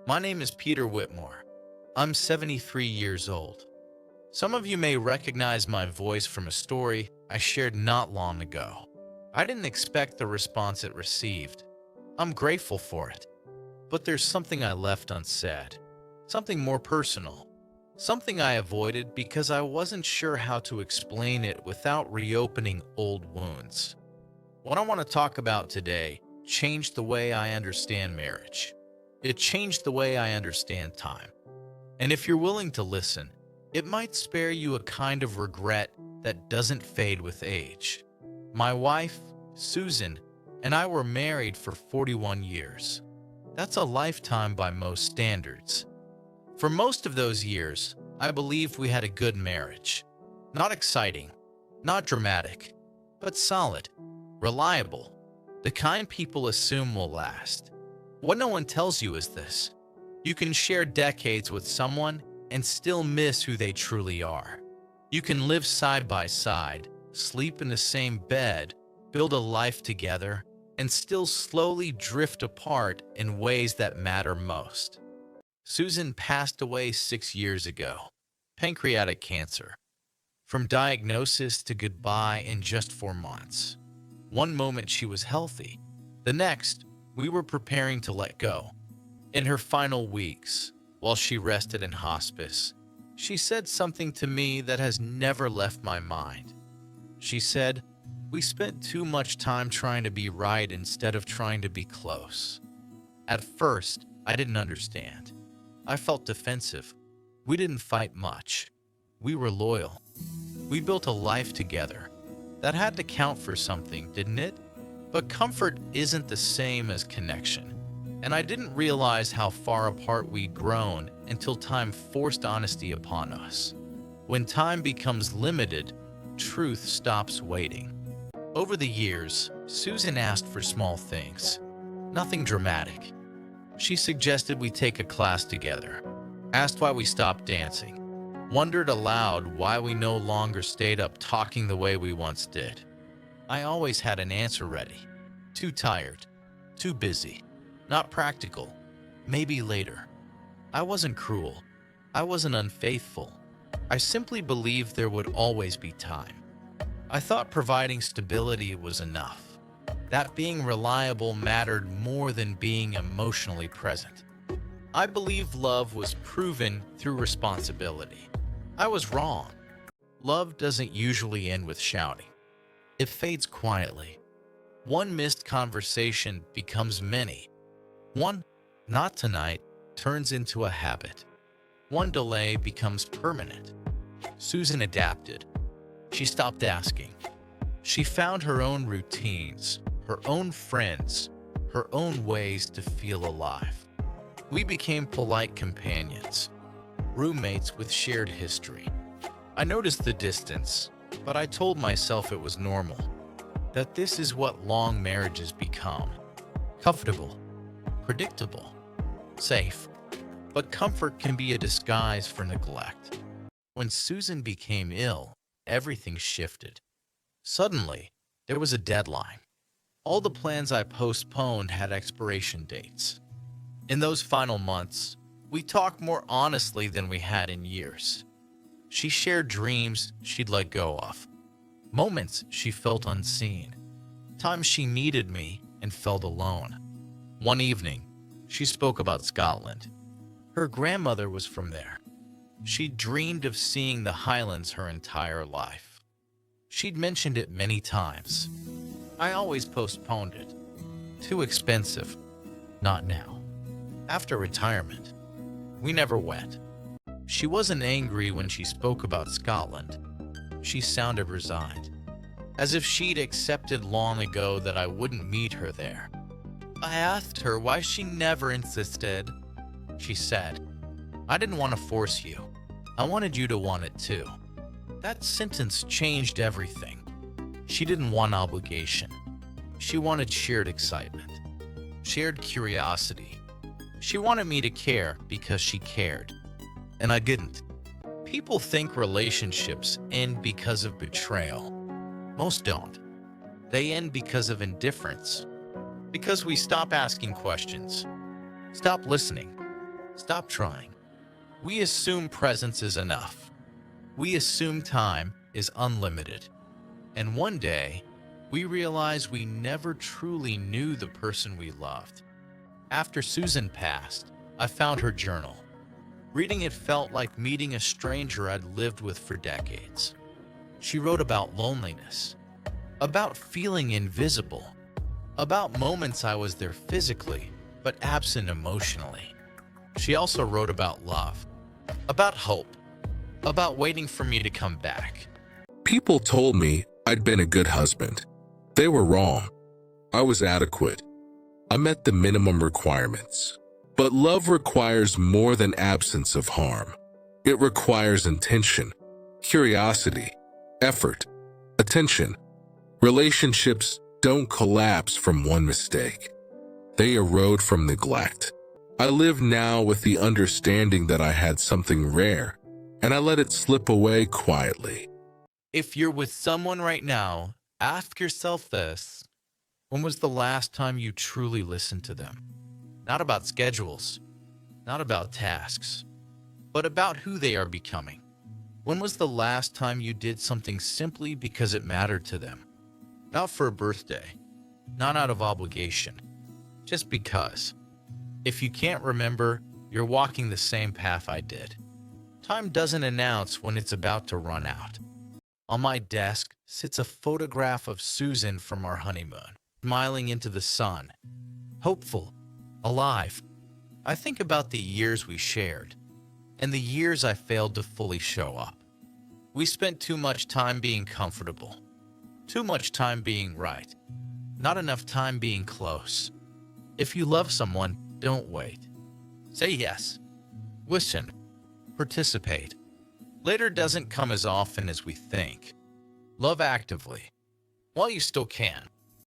My name is Peter Whitmore. I'm 73 years old. Some of you may recognize my voice from a story I shared not long ago. I didn't expect the response it received. I'm grateful for it. But there's something I left unsaid. Something more personal. Something I avoided because I wasn't sure how to explain it without reopening old wounds. What I want to talk about today changed the way I understand marriage. It changed the way I understand time. And if you're willing to listen, it might spare you a kind of regret that doesn't fade with age. My wife, Susan, and I were married for 41 years. That's a lifetime by most standards. For most of those years, I believed we had a good marriage. Not exciting, not dramatic, but solid, reliable, the kind people assume will last. What no one tells you is this: you can share decades with someone and still miss who they truly are. You can live side by side, sleep in the same bed, build a life together, and still slowly drift apart in ways that matter most. Susan passed away 6 years ago. Pancreatic cancer. From diagnosis to goodbye in just 4 months. One moment she was healthy. The next, we were preparing to let go. In her final weeks, while she rested in hospice, she said something to me that has never left my mind. She said, "We spent too much time trying to be right instead of trying to be close." At first, I didn't understand. I felt defensive. We didn't fight much. We were loyal. We built a life together. That had to count for something, didn't it? But comfort isn't the same as connection. And I didn't realize how far apart we'd grown until time forced honesty upon us. When time becomes limited, truth stops waiting. Over the years, Susan asked for small things. Nothing dramatic. She suggested we take a class together, asked why we stopped dancing, wondered aloud why we no longer stayed up talking the way we once did. I always had an answer ready. Too tired, too busy, not practical, maybe later. I wasn't cruel. I wasn't unfaithful. I simply believed there would always be time. I thought providing stability was enough, that being reliable mattered more than being emotionally present. I believed love was proven through responsibility. I was wrong. Love doesn't usually end with shouting. It fades quietly. One missed conversation becomes many. One "not tonight" turns into a habit. One delay becomes permanent. Susan adapted. She stopped asking. She found her own routines, her own friends, her own ways to feel alive. We became polite companions, roommates with shared history. I noticed the distance, but I told myself it was normal, that this is what long marriages become. Comfortable, predictable, safe. But comfort can be a disguise for neglect. When Susan became ill, everything shifted. Suddenly, there was a deadline. All the plans I postponed had expiration dates. In those final months, we talked more honestly than we had in years. She shared dreams she'd let go of, moments she felt unseen, times she needed me and felt alone. One evening, she spoke about Scotland. Her grandmother was from there. She'd dreamed of seeing the Highlands her entire life. She'd mentioned it many times. I always postponed it. Too expensive. Not now. After retirement, we never went. She wasn't angry when she spoke about Scotland. She sounded resigned, as if she'd accepted long ago that I wouldn't meet her there. I asked her why she never insisted. She said, "I didn't want to force you. I wanted you to want it too." That sentence changed everything. She didn't want obligation. She wanted shared excitement, shared curiosity. She wanted me to care because she cared, and I didn't. People think relationships end because of betrayal. Most don't. They end because of indifference. Because we stop asking questions, stop listening, Stop trying. We assume presence is enough. We assume time is unlimited. And one day, we realize we never truly knew the person we loved. After Susan passed, I found her journal. Reading it felt like meeting a stranger I'd lived with for decades. She wrote about loneliness, about feeling invisible, about moments I was there physically, but absent emotionally. She also wrote about love, about hope, about waiting for me to come back. People told me I'd been a good husband. They were wrong. I was adequate. I met the minimum requirements. But love requires more than absence of harm. It requires intention, curiosity, effort, attention. Relationships don't collapse from one mistake. They erode from neglect. I live now with the understanding that I had something rare, and I let it slip away quietly. If you're with someone right now, ask yourself this. When was the last time you truly listened to them? Not about schedules, not about tasks, but about who they are becoming. When was the last time you did something simply because it mattered to them? Not for a birthday, not out of obligation, just because. If you can't remember, you're walking the same path I did. Time doesn't announce when it's about to run out. On my desk sits a photograph of Susan from our honeymoon, smiling into the sun, hopeful, alive. I think about the years we shared, and the years I failed to fully show up. We spent too much time being comfortable, too much time being right, not enough time being close. If you love someone, don't wait. Say yes. Listen. Participate. Later doesn't come as often as we think. Love actively, while you still can.